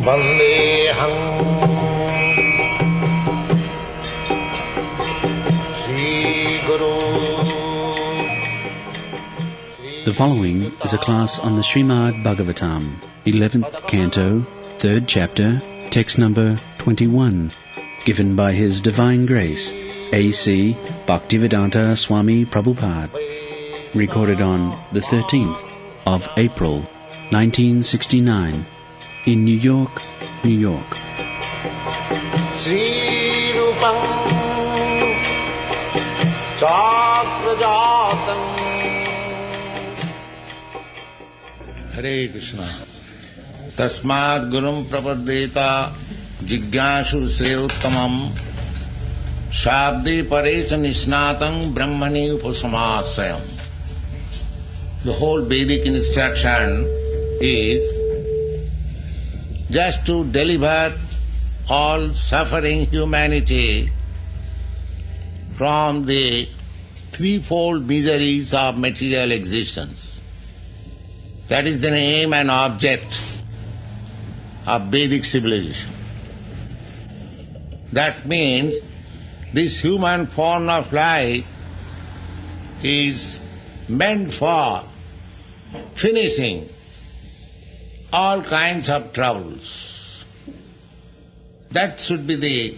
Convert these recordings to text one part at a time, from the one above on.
Vandeham Sri Guru. The following is a class on the Srimad Bhagavatam, 11th Canto, 3rd Chapter, text number 21, given by His Divine Grace, A.C. Bhaktivedanta Swami Prabhupada, recorded on the 13th of April, 1969, in New York, New York. Sri Rupam Chakrajatam. Hare Krishna. Tasmad Gurum Prapaddeta Jigyashu Sreyuttamam Shabde Parecha Nishnatang Brahmani Upasamasayam. The whole Vedic instruction is just to deliver all suffering humanity from the threefold miseries of material existence. That is the aim and object of Vedic civilization. That means this human form of life is meant for finishing all kinds of troubles. That should be the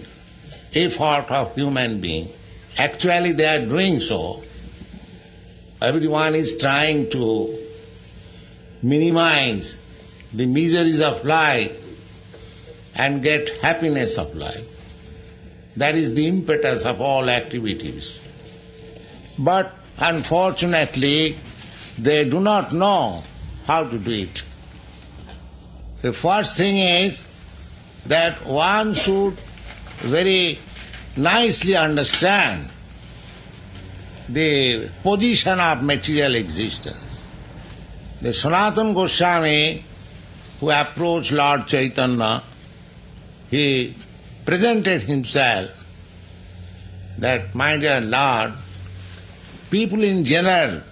effort of human being. Actually they are doing so. Everyone is trying to minimize the miseries of life and get happiness of life. That is the impetus of all activities. But unfortunately, they do not know how to do it. The first thing is that one should very nicely understand the position of material existence. The Sanatana Goswami, who approached Lord Chaitanya, he presented himself that, my dear Lord, people in general,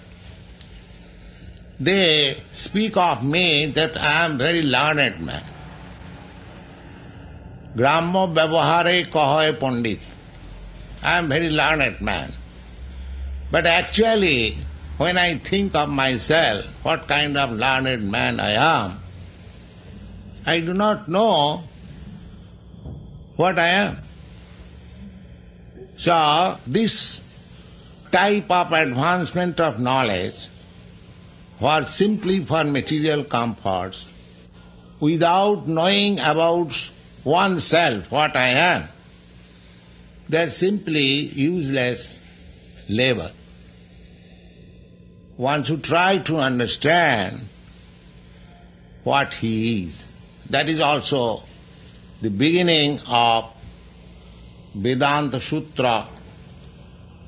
they speak of me that I am very learned man. Grammo vyavahare kahoy pandit. I am very learned man. But actually, when I think of myself, what kind of learned man I am, I do not know what I am. So, this type of advancement of knowledge was simply for material comforts, without knowing about oneself, what I am. That's simply useless labor. One should try to understand what he is. That is also the beginning of Vedanta Sutra,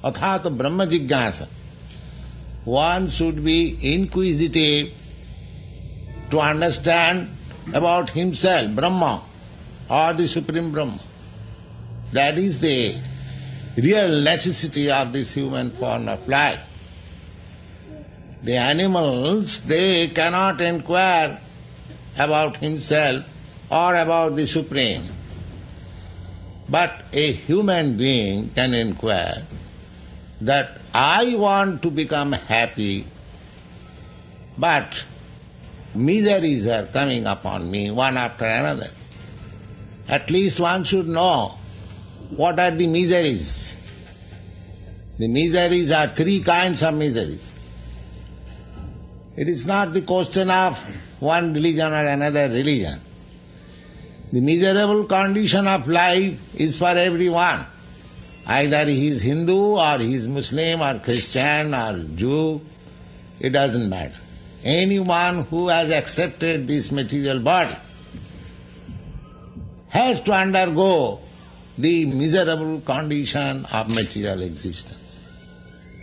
Athata Brahma Jigyasa. One should be inquisitive to understand about himself, Brahma, or the Supreme Brahma. That is the real necessity of this human form of life. The animals, they cannot inquire about himself or about the Supreme. But a human being can inquire that I want to become happy, but miseries are coming upon me one after another. At least one should know what are the miseries. The miseries are three kinds of miseries. It is not the question of one religion or another religion. The miserable condition of life is for everyone. Either he is Hindu or he is Muslim or Christian or Jew, it doesn't matter. Anyone who has accepted this material body has to undergo the miserable condition of material existence.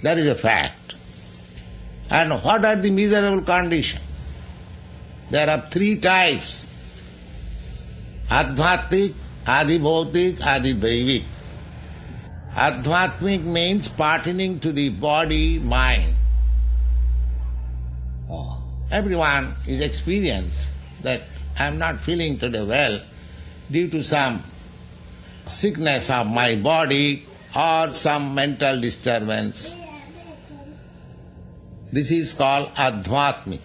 That is a fact. And what are the miserable conditions? There are three types: Adhyatmik, Adhibhautik, Adhidaivik. Adhyatmic means pertaining to the body, mind. Everyone is experienced that I am not feeling today well due to some sickness of my body or some mental disturbance. This is called adhvatmik.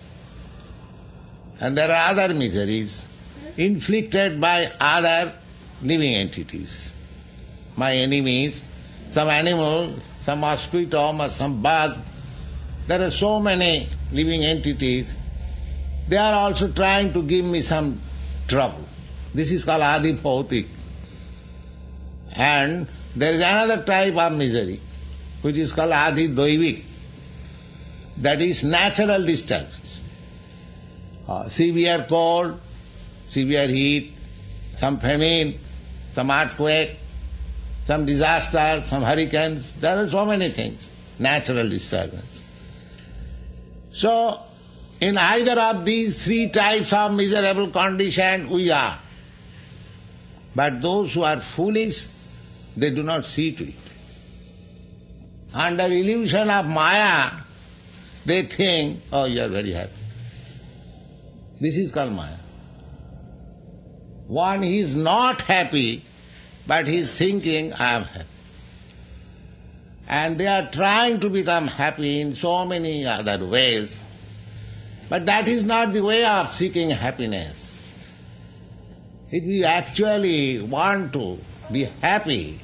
And there are other miseries inflicted by other living entities. My enemies, some animal, some mosquito, or some bug. There are so many living entities. They are also trying to give me some trouble. This is called adhibhautik. And there is another type of misery, which is called adhidoivik. That is natural disturbance. Severe cold, severe heat, some famine, some earthquake, some disaster, some hurricanes. There are so many things, natural disturbance. So, in either of these three types of miserable condition, we are. But those who are foolish, they do not see to it. Under illusion of Maya, they think, oh, you are very happy. This is called Maya. One is not happy, but he is thinking, I am happy. And they are trying to become happy in so many other ways. But that is not the way of seeking happiness. If you actually want to be happy,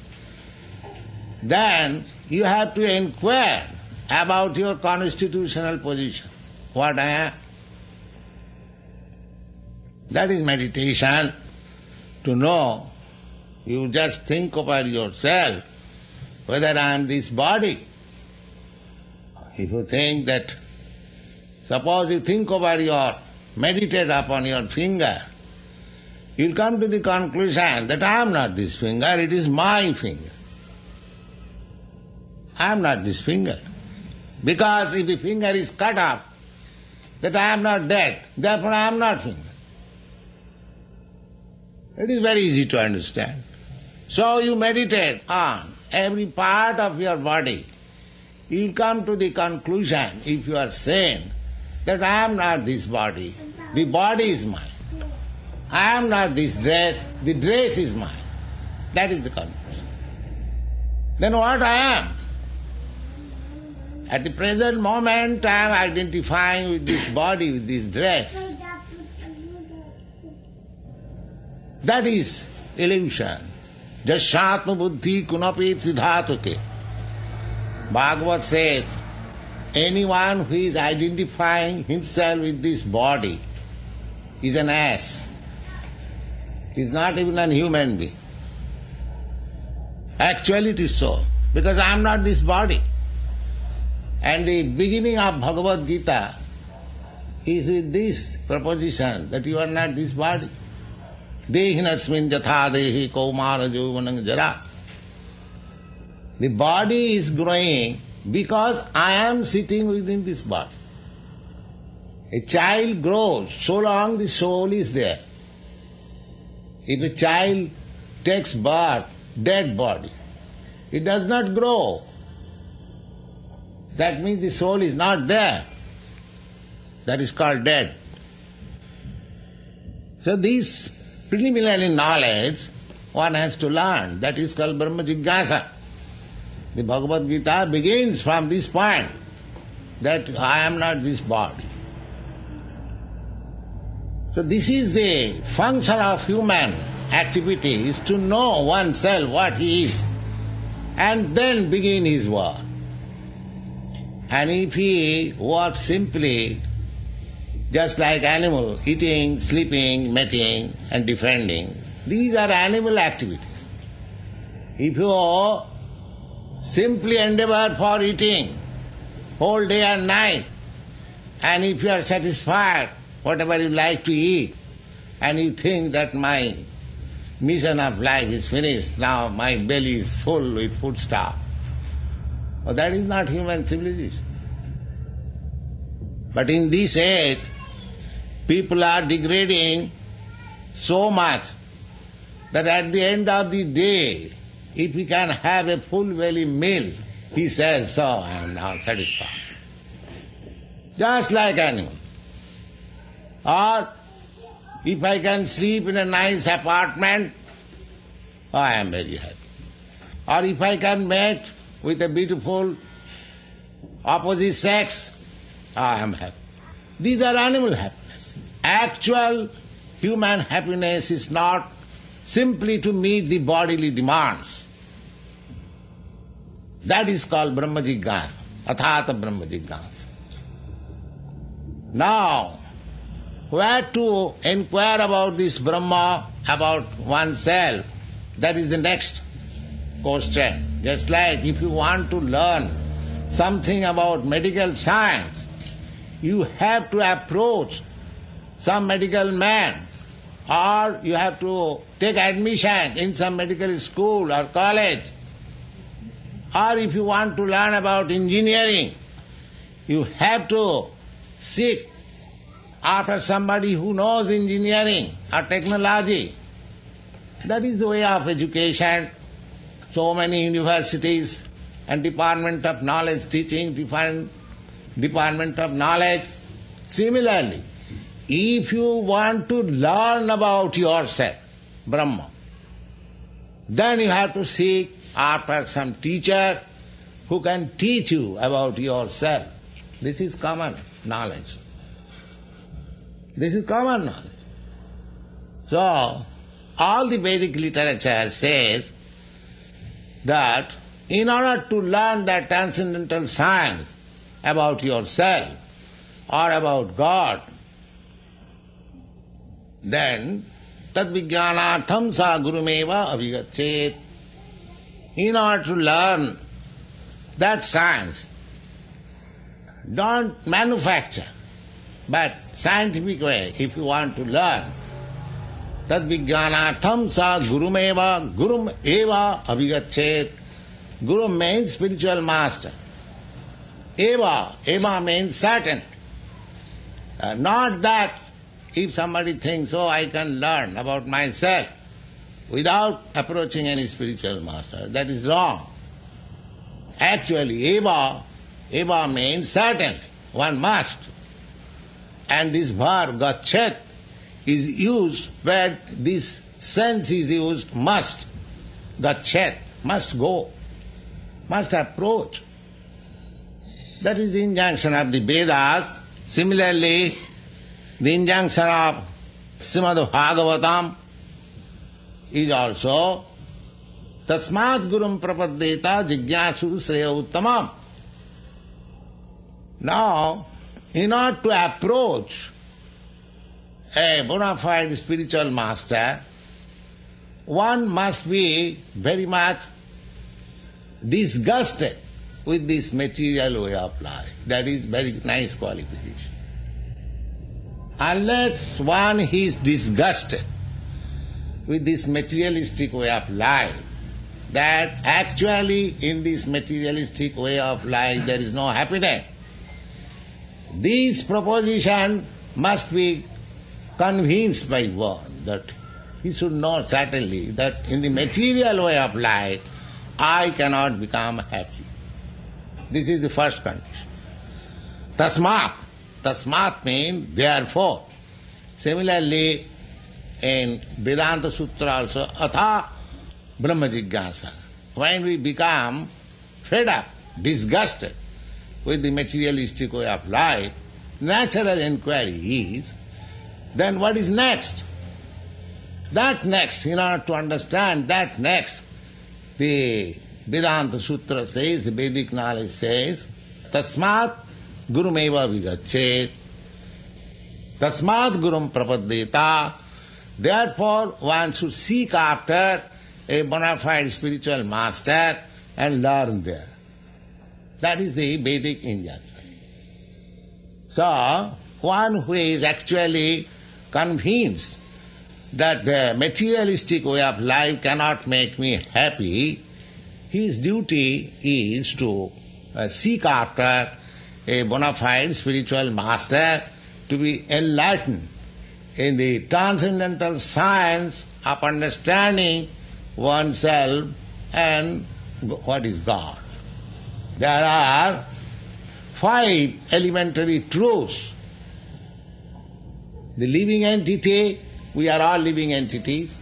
then you have to inquire about your constitutional position. What I am. That is meditation. To know, you just think about yourself, whether I am this body. If you think that, suppose you think over meditate upon your finger, you'll come to the conclusion that I am not this finger, it is my finger. I am not this finger. Because if the finger is cut off, that I am not dead, therefore I am not finger. It is very easy to understand. So you meditate on every part of your body. You come to the conclusion, if you are sane, that I am not this body, the body is mine. I am not this dress, the dress is mine. That is the conclusion. Then what I am? At the present moment I am identifying with this body, with this dress. That is illusion. Jasyatma buddhi kunapi siddhatuke. Bhagavad says, anyone who is identifying himself with this body is an ass. He is not even a human being. Actually it is so, because I am not this body. And the beginning of Bhagavad Gita is with this proposition that you are not this body. Dehinasmin jatha dehi kaumara jovanam jara. The body is growing because I am sitting within this body. A child grows so long the soul is there. If a child takes birth, dead body, it does not grow. That means the soul is not there. That is called dead. So this preliminary knowledge one has to learn. That is called Brahma Jigyasa. The Bhagavad Gita begins from this point, that I am not this body. So this is the function of human activity, is to know oneself what he is, and then begin his work. And if he works simply just like animal, eating, sleeping, mating and defending, these are animal activities. If you simply endeavor for eating whole day and night, and if you are satisfied, whatever you like to eat, and you think that my mission of life is finished, now my belly is full with food stuff, well, that is not human civilization. But in this age, people are degrading so much that at the end of the day, if he can have a full belly meal, he says, so I am now satisfied. Just like animal. Or If I can sleep in a nice apartment, I am very happy. Or if I can mate with a beautiful opposite sex, I am happy. These are animal happiness. Actual human happiness is not simply to meet the bodily demands. That is called Brahma Jigyasa, Athata Brahma Jigyasa. Now, where to inquire about this Brahma, about oneself, that is the next question. Just like if you want to learn something about medical science, you have to approach some medical man, or you have to take admission in some medical school or college. Or if you want to learn about engineering, you have to seek after somebody who knows engineering or technology. That is the way of education. So many universities and Department of Knowledge teaching, different Department of Knowledge. Similarly, if you want to learn about yourself, Brahma, then you have to seek after some teacher who can teach you about yourself. This is common knowledge. This is common knowledge. So, all the Vedic literature says that in order to learn that transcendental science about yourself or about God, then tad vijnanatham sa gurumeva avigachet. In order to learn that science, don't manufacture, but scientific way, if you want to learn, tad vijnanatham sa gurumeva gurum eva avigachet. Guru means spiritual master. Eva means certain. Not that if somebody thinks, oh, I can learn about myself without approaching any spiritual master. That is wrong. Actually, eva means certainly, one must. And this verb, gachet, is used where this sense is used, must. Gachet, must go, must approach. That is the injunction of the Vedas. Similarly, the injunction of Srimad Bhagavatam is also tasmat gurum prapaddeta jigyasu sreya uttamam. Now, in order to approach a bona fide spiritual master, one must be very much disgusted with this material way of life. That is very nice qualification. Unless one is disgusted with this materialistic way of life, that actually in this materialistic way of life there is no happiness, this proposition must be convinced by one, that he should know certainly that in the material way of life I cannot become happy. This is the first condition. Tasmat. Tasmat means therefore. Similarly, in Vedanta Sutra also, atha Brahma Jigyasa. When we become fed up, disgusted with the materialistic way of life, natural inquiry is, then what is next? That next, in order to understand that next, the Vedanta Sutra says, the Vedic knowledge says, tasmat gurumeva vigachet, tasmat gurum prapaddeta. Therefore, one should seek after a bona fide spiritual master and learn there. That is the Vedic injunction. So, one who is actually convinced that the materialistic way of life cannot make me happy, his duty is to seek after a bona fide spiritual master to be enlightened in the transcendental science of understanding oneself and what is God. There are 5 elementary truths. The living entity we are all living entities,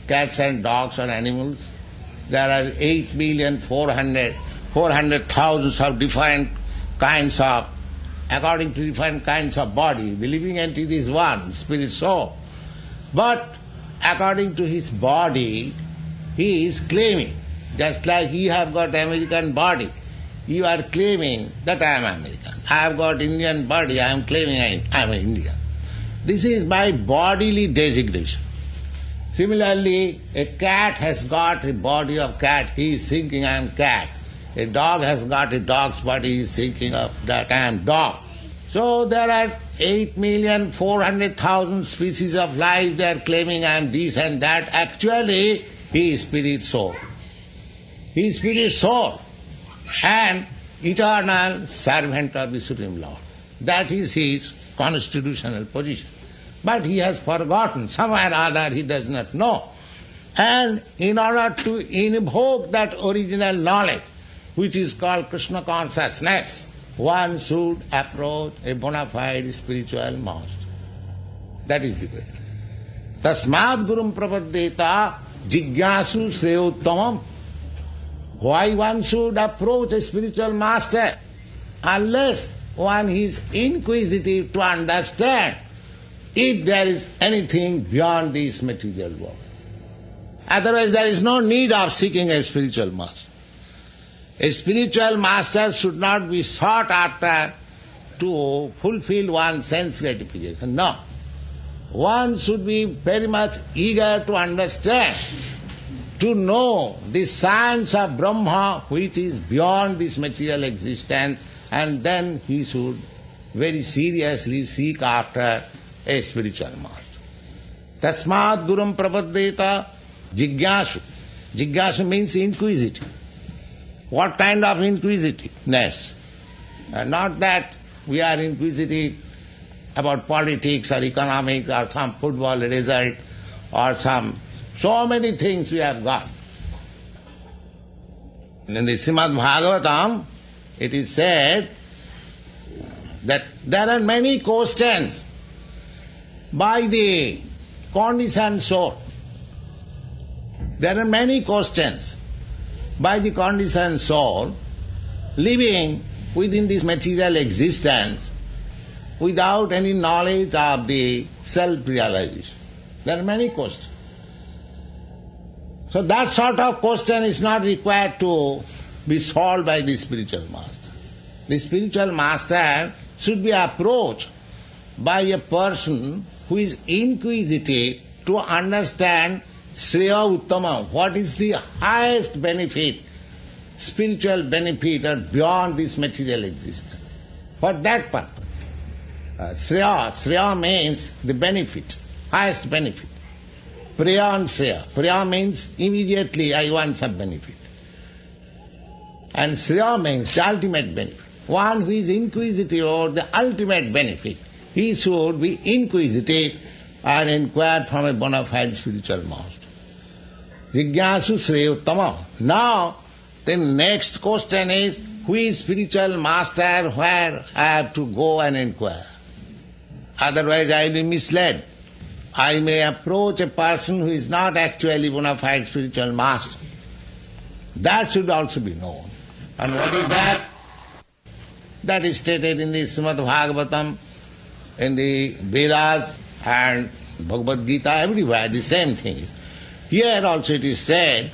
cats and dogs or animals. There are 8,400,000 of different kinds of, according to different kinds of body. The living entity is one, spirit soul. But according to his body, he is claiming, just like you have got American body, you are claiming that I am American. I have got Indian body, I am claiming I am Indian. This is by bodily designation. Similarly, a cat has got a body of cat, he is thinking I am cat. A dog has got a dog's body, he is thinking of that I am dog. So there are 8,400,000 species of life, they are claiming I am this and that. Actually, he is spirit soul. He is spirit soul and eternal servant of the Supreme Lord. That is his constitutional position. But he has forgotten, somewhere or other he does not know. And in order to invoke that original knowledge, which is called Krishna consciousness, one should approach a bona fide spiritual master. That is the way. Tasmad gurum prapaddeta jigyasu shreyottamam. Why one should approach a spiritual master? Unless one is inquisitive to understand if there is anything beyond this material world. Otherwise there is no need of seeking a spiritual master. A spiritual master should not be sought after to fulfill one's sense gratification. No. One should be very much eager to understand, to know the science of Brahma which is beyond this material existence, and then he should very seriously seek after a spiritual master. Tasmad gurum prapaddeta jigyasu. Jigyasu means inquisitive. What kind of inquisitiveness? Not that we are inquisitive about politics or economics or some football result or so many things we have got. In the Srimad Bhagavatam, it is said that there are many questions by the conditioned soul. There are many questions by the conditioned soul living within this material existence without any knowledge of the self-realization. There are many questions. So that sort of question is not required to be solved by the spiritual master. The spiritual master should be approached by a person who is inquisitive to understand Shreya Uttama, what is the highest benefit, spiritual benefit or beyond this material existence. For that purpose. Shreya means the benefit, highest benefit. Priya and Shreya. Priya means immediately I want some benefit. And Shreya means the ultimate benefit. One who is inquisitive about the ultimate benefit, he should be inquisitive and inquire from a bona fide spiritual master. Jigyasu Shreyuttama. Now, the next question is, who is spiritual master, where I have to go and inquire? Otherwise I will be misled. I may approach a person who is not actually bona fide spiritual master. That should also be known. And what is that? That is stated in the Srimad Bhagavatam, in the Vedas and Bhagavad Gita, everywhere the same thing is. Here also it is said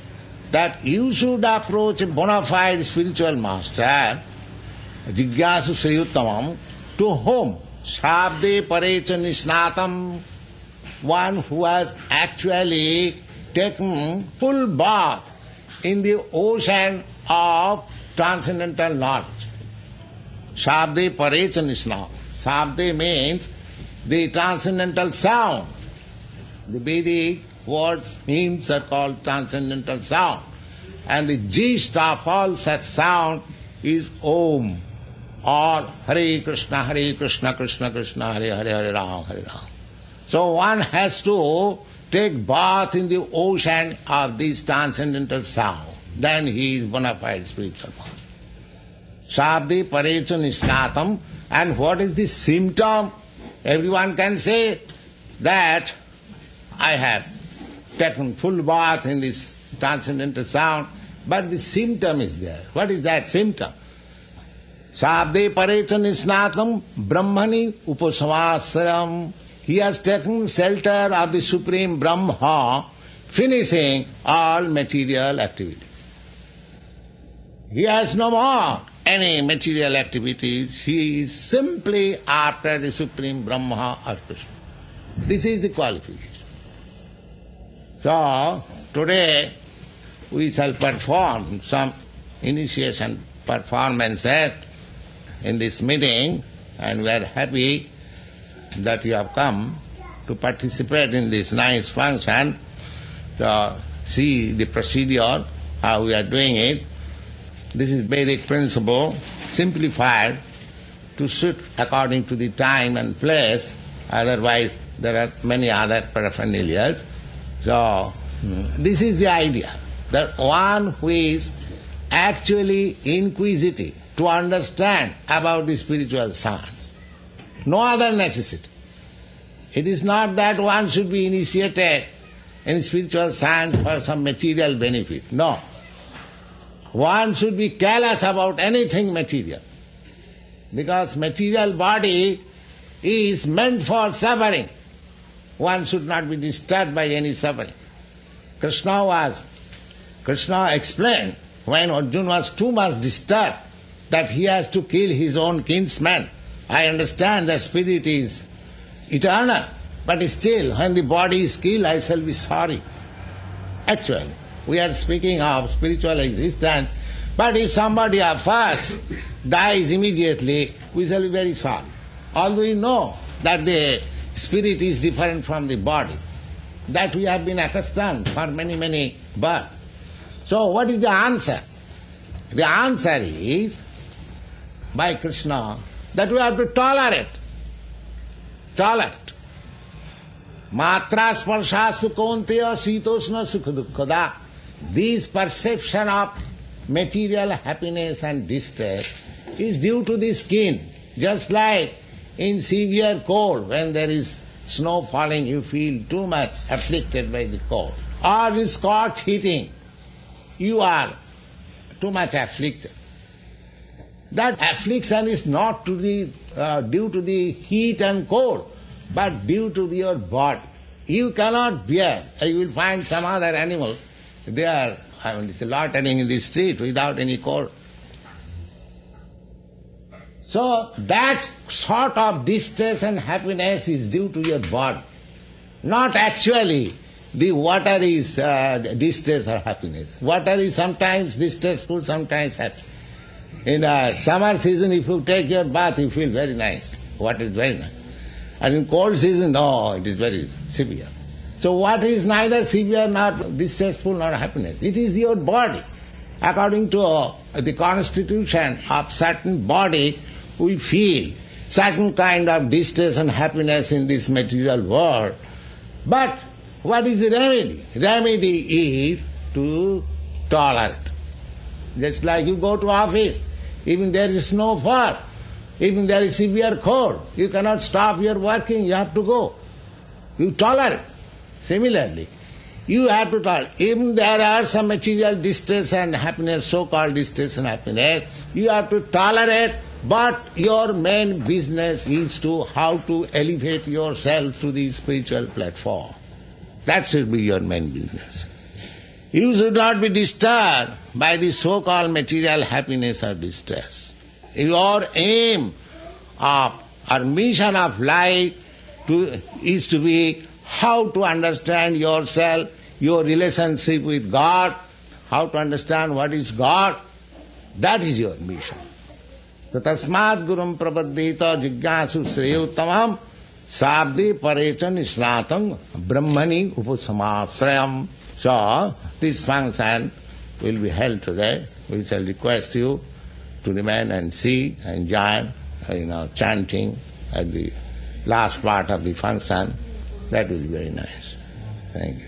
that you should approach a bona fide spiritual master, Jigyasu Sriyuttamam, to whom? Shabde Parecha Nisnatam, one who has actually taken full bath in the ocean of transcendental knowledge. Shabde Parecha Nisnatam. Shabde means the transcendental sound. The Vedic words, hymns are called transcendental sound. And the gist of all such sound is Om, or Hare Krishna, Krishna Krishna, Hare Hare, Hare Ram, Hare Ram. So one has to take bath in the ocean of this transcendental sound. Then he is bona fide spiritual master. Shabde Parecha Nisnatam. And what is the symptom? Everyone can say that I have taken full bath in this transcendental sound, but the symptom is there. What is that symptom? Sabde parecha nisnatam brahmani upasamasayam. He has taken shelter of the Supreme Brahma, finishing all material activities. He has no more any material activities. He is simply after the Supreme Brahma or Krishna. This is the qualification. So, today we shall perform some initiation performances in this meeting, and we are happy that you have come to participate in this nice function, to see the procedure, how we are doing it. This is Vedic principle, simplified to suit according to the time and place, otherwise there are many other paraphernalias. So, this is the idea, that one who is actually inquisitive to understand about the spiritual science. No other necessity. It is not that one should be initiated in spiritual science for some material benefit. No. One should be careless about anything material, because material body is meant for suffering. One should not be disturbed by any suffering. Krishna explained when Arjuna was too much disturbed that he has to kill his own kinsman. I understand the spirit is eternal, but still when the body is killed I shall be sorry. Actually, we are speaking of spiritual existence, but if somebody of us dies immediately, we shall be very sorry. Although we know that the spirit is different from the body, that we have been accustomed for many, many births. So what is the answer? The answer is, by Krishna, that we have to tolerate. Tolerate. Matra sparshasu konteya sitoshna sukha. This perception of material happiness and distress is due to the skin. Just like in severe cold, when there is snow falling, you feel too much afflicted by the cold. Or in scorched heating, you are too much afflicted. That affliction is not due to the heat and cold, but due to your body. You cannot bear. You will find some other animal, they are loitering in the street without any cold. So that sort of distress and happiness is due to your body. Not actually the water is distress or happiness. Water is sometimes distressful, sometimes happy. In summer season, if you take your bath, you feel very nice. Water is very nice. And in cold season, no, it is very severe. So what is neither severe nor distressful nor happiness? It is your body. According to the constitution of certain body, we feel certain kind of distress and happiness in this material world. But what is the remedy? Remedy is to tolerate. Just like you go to office, even there is snowfall, even there is severe cold, you cannot stop your working, you have to go. You tolerate. Similarly, you have to tolerate. Even there are some material distress and happiness, so-called distress and happiness, you have to tolerate, but your main business is to how to elevate yourself to the spiritual platform. That should be your main business. You should not be disturbed by the so-called material happiness or distress. Your aim of or mission of life is to be how to understand yourself, your relationship with God, how to understand what is God. That is your mission. So tasmat gurum prapaddita jigyasu shreyuttamam sabde parecha nisnatam brahmani upasamasrayam. So this function will be held today. We shall request you to remain and see and join, chanting at the last part of the function. That will be very nice. Thank you.